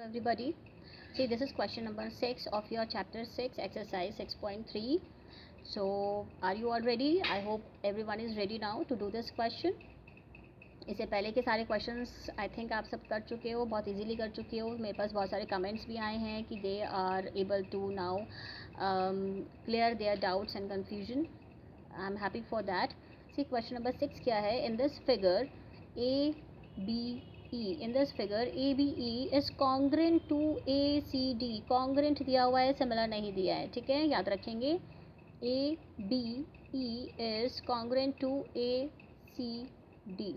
Everybody, see this is question number 6 of your chapter 6 exercise 6.3. So are you all ready? I hope everyone is ready now to do this question. इससे पहले के सारे questions I think आप सब कर चुके हो, बहुत इजीली कर चुके हो. मेरे पास बहुत सारे कमेंट्स भी आए हैं कि they are able to now clear their doubts and confusion. I am happy for that. See question number 6 क्या है. In this figure ABE, in this figure ABE is congruent to ACD. congruent दिया हुआ है, similar नहीं दिया है. ठीक है, याद रखेंगे. ABE is congruent to ACD.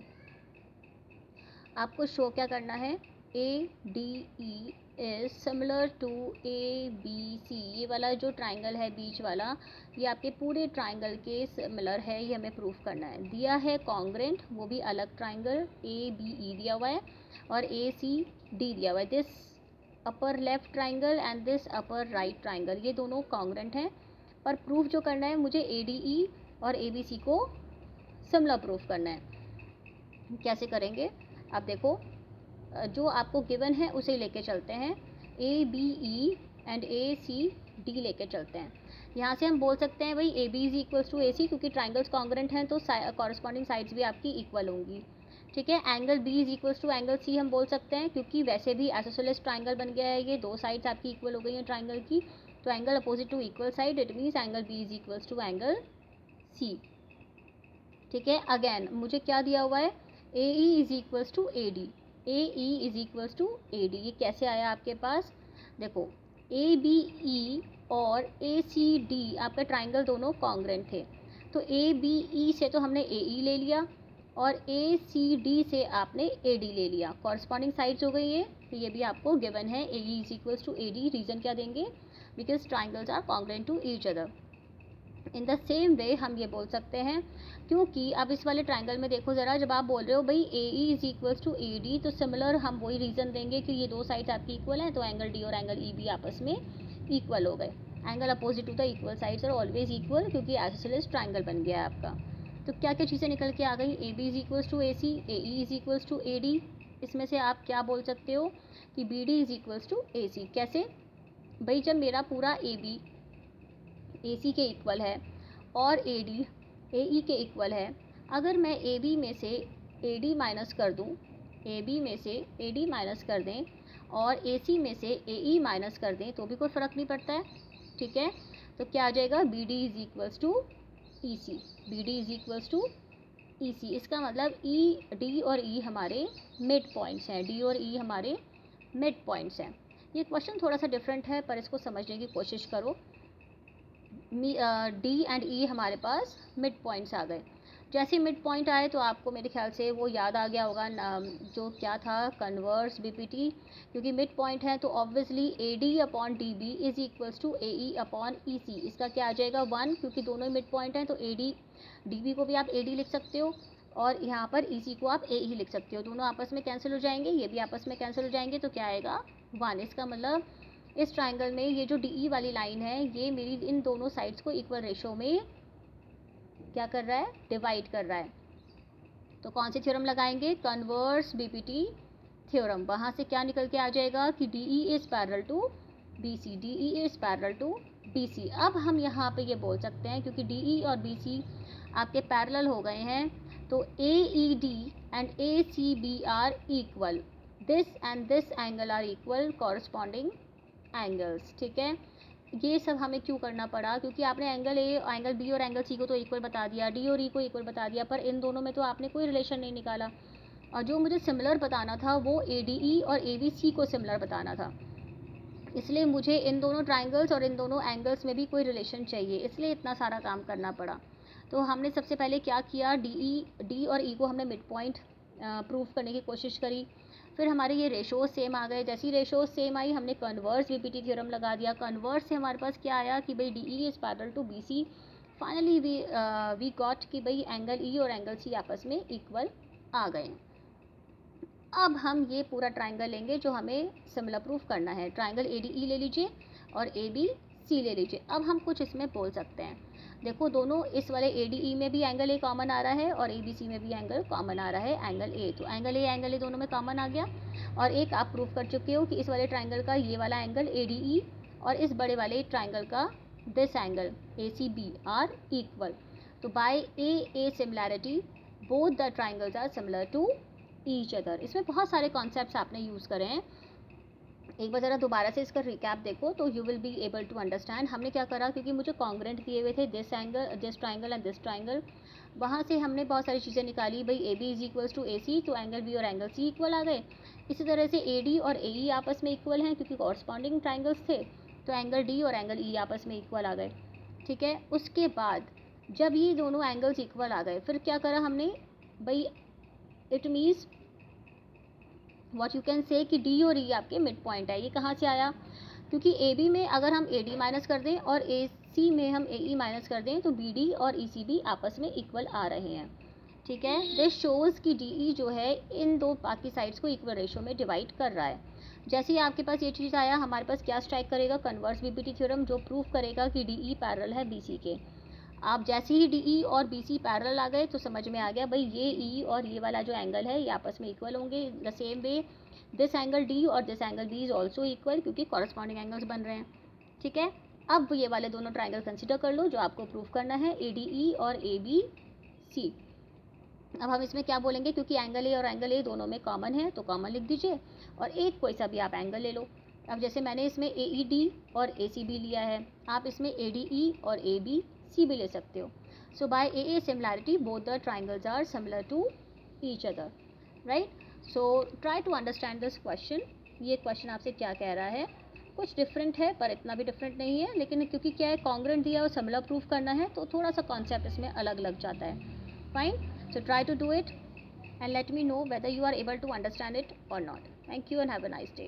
आपको शो क्या करना है. ADE is similar to ABC. ये वाला जो ट्राइंगल है बीच वाला, ये आपके पूरे ट्राइंगल के सिमिलर है, ये हमें प्रूफ करना है. दिया है कॉन्ग्रेंट, वो भी अलग ट्राइंगल ABE दिया हुआ है और ACD दिया हुआ है. This upper left triangle and this upper right triangle, ये दोनों कॉन्ग्रेंट हैं. पर प्रूफ जो करना है मुझे ADE और ABC को सिमिलर प्रूफ करना है. कैसे करेंगे आप देखो. जो आपको गिवन है उसे लेके चलते हैं. ABE एंड ACD लेके चलते हैं. यहाँ से हम बोल सकते हैं भाई AB is equals to AC, क्योंकि ट्राइंगल्स कॉन्ग्रेंट हैं तो कॉरस्पॉन्डिंग साइड्स भी आपकी इक्वल होंगी. ठीक है. Angle B is equals to angle C हम बोल सकते हैं, क्योंकि वैसे भी आइसोसेलेस ट्राइंगल बन गया है. ये दो साइड्स आपकी इक्वल हो गई हैं ट्राइंगल की, तो angle opposite to equal side, it means angle B is equals to angle C. ठीक है. अगेन मुझे क्या दिया हुआ है. AE is equals to AD. AE is equals to AD. ये कैसे आया आपके पास. देखो ABE और ACD आपका ट्राइंगल दोनों कॉन्ग्रेंट थे, तो ABE से तो हमने AE ले लिया और ACD से आपने AD ले लिया. कॉरस्पॉन्डिंग साइड्स हो गई है, तो ये भी आपको गिवन है. AE is equals to AD. Reason क्या देंगे. Because triangles are congruent to each other. In the same way हम ये बोल सकते हैं, क्योंकि अब इस वाले ट्राइंगल में देखो ज़रा, जब आप बोल रहे हो भाई AE is equals to AD, तो सिमिलर हम वही रीज़न देंगे कि ये दो साइड्स आपकी इक्वल हैं, तो एंगल D और एंगल E भी आपस में इक्वल हो गए. Angle opposite to the equal sides are always equal, क्योंकि आइसोसेलेस ट्राइंगल बन गया है आपका. तो क्या क्या चीज़ें निकल के आ गई. AB is equals to AC, AE is equals to AD. इसमें से आप क्या बोल सकते हो कि BD is equals to AC. कैसे भाई, जब मेरा पूरा AB AC के इक्वल है और AD AE के इक्वल है, अगर मैं AB में से AD माइनस कर दूं, AB में से AD माइनस कर दें और AC में से AE माइनस कर दें, तो भी कोई फ़र्क नहीं पड़ता है. ठीक है. तो क्या आ जाएगा. BD is equals to EC. BD is equals to EC. इसका मतलब D और E हमारे मिड पॉइंट्स हैं. D और E हमारे मिड पॉइंट्स हैं. ये क्वेश्चन थोड़ा सा डिफरेंट है, पर इसको समझने की कोशिश करो. D एंड E हमारे पास मिड पॉइंट्स आ गए. जैसे मिड पॉइंट आए तो आपको मेरे ख्याल से वो याद आ गया होगा जो क्या था, कन्वर्स BPT. क्योंकि मिड पॉइंट है तो obviously AD upon DB is equals to AE upon EC. इसका क्या आ जाएगा 1, क्योंकि दोनों मिड पॉइंट हैं, तो AD DB को भी आप AD लिख सकते हो और यहाँ पर EC को आप AE लिख सकते हो. दोनों आपस में कैंसिल हो जाएंगे, ये भी आपस में कैंसिल हो जाएंगे, तो क्या आएगा 1. इसका मतलब इस ट्राइंगल में ये जो DE वाली लाइन है, ये मेरी इन दोनों साइड्स को इक्वल रेशो में क्या कर रहा है, डिवाइड कर रहा है. तो कौन सी थ्योरम लगाएंगे, कन्वर्स BPT थ्योरम. वहाँ से क्या निकल के आ जाएगा कि DE is parallel to BC. DE is parallel to BC. अब हम यहाँ पे ये बोल सकते हैं, क्योंकि DE और BC आपके पैरेलल हो गए हैं, तो AED and ACB are equal. This and this angle are equal corresponding angles. ठीक है. ये सब हमें क्यों करना पड़ा, क्योंकि आपने एंगल A, एंगल B और एंगल C को तो इक्वल बता दिया, D और E को इक्वल बता दिया, पर इन दोनों में तो आपने कोई रिलेशन नहीं निकाला. और जो मुझे सिमिलर बताना था वो ADE और ABC को सिमिलर बताना था. इसलिए मुझे इन दोनों ट्राइंगल्स और इन दोनों एंगल्स में भी कोई रिलेशन चाहिए, इसलिए इतना सारा काम करना पड़ा. तो हमने सबसे पहले क्या किया, D और E को हमने मिड पॉइंट प्रूफ करने की कोशिश करी. फिर हमारे ये रेशोज सेम आ गए. जैसी रेशोज सेम आई, हमने कन्वर्स BPT थ्योरम लगा दिया. कन्वर्स से हमारे पास क्या आया कि भाई DE is parallel to BC. Finally we got कि भाई एंगल E और एंगल C आपस में इक्वल आ गए. अब हम ये पूरा ट्राइंगल लेंगे जो हमें सिमिलर प्रूफ करना है. ट्राइंगल ADE ले लीजिए और ABC ले लीजिए. अब हम कुछ इसमें बोल सकते हैं. देखो दोनों इस वाले ADE में भी एंगल ए कॉमन आ रहा है और ABC में भी एंगल कॉमन आ रहा है, एंगल ए। तो एंगल ए दोनों में कॉमन आ गया। और एक आप प्रूव कर चुके हो कि इस वाले ट्राइंगल का ये वाला एंगल ADE और इस बड़े वाले ट्राइंगल का this angle ACB are equal. तो by a similarity both the triangles are similar to each other. इसमें बहुत सारे कॉन्सेप्ट्स आपने यूज़ करे हैं। एक बार ज़रा दोबारा से इसका रिकैप देखो तो you will be able to understand. हमने क्या करा, क्योंकि मुझे कॉन्ग्रेंट दिए हुए थे this triangle and this triangle, वहाँ से हमने बहुत सारी चीज़ें निकाली। भाई AB is equals to AC, तो एंगल B और एंगल C इक्वल आ गए। इसी तरह से AD और AE आपस में इक्वल हैं क्योंकि कॉरस्पॉन्डिंग ट्राइंगल्स थे, तो एंगल D और एंगल E आपस में इक्वल आ गए। ठीक है, उसके बाद जब ये दोनों एंगल्स इक्वल आ गए फिर क्या करा हमने, भाई it means what you can say कि D और E आपके मिड पॉइंट है। ये कहाँ से आया, क्योंकि AB में अगर हम AD माइनस कर दें और AC में हम AE माइनस कर दें तो BD और ECB आपस में इक्वल आ रहे हैं। ठीक है, दिस शोज़ कि DE जो है इन दो बाकी साइड्स को इक्वल रेशो में डिवाइड कर रहा है। जैसे ही आपके पास ये चीज़ आया, हमारे पास क्या स्ट्राइक करेगा, कन्वर्स BPT थ्योरम, जो प्रूफ करेगा कि DE पैरेलल है BC के। आप जैसे ही DE और BC पैरेलल आ गए तो समझ में आ गया भाई ये E और ये वाला जो एंगल है ये आपस में इक्वल होंगे। The same way this angle D और this angle B is also equal, क्योंकि कॉरस्पॉन्डिंग एंगल्स बन रहे हैं। ठीक है, अब ये वाले दोनों ट्राइंगल कंसिडर कर लो जो आपको प्रूफ करना है, ADE और ABC। अब हम इसमें क्या बोलेंगे, क्योंकि एंगल A और एंगल A दोनों में कॉमन है तो कॉमन लिख दीजिए और एक कोई सा भी आप एंगल ले लो। अब जैसे मैंने इसमें AED और ACB लिया है, आप इसमें ADE और ABC भी ले सकते हो। So by AA similarity both the triangles are similar to each other, right. So try to understand this question. ये क्वेश्चन आपसे क्या कह रहा है, कुछ डिफरेंट है पर इतना भी डिफरेंट नहीं है, लेकिन क्योंकि क्या है कॉन्ग्रेंट दिया और सिमिलर प्रूफ करना है तो थोड़ा सा कॉन्सेप्ट इसमें अलग लग जाता है। Fine, so try to do it and let me know whether you are able to understand it or not. Thank you and have a nice day.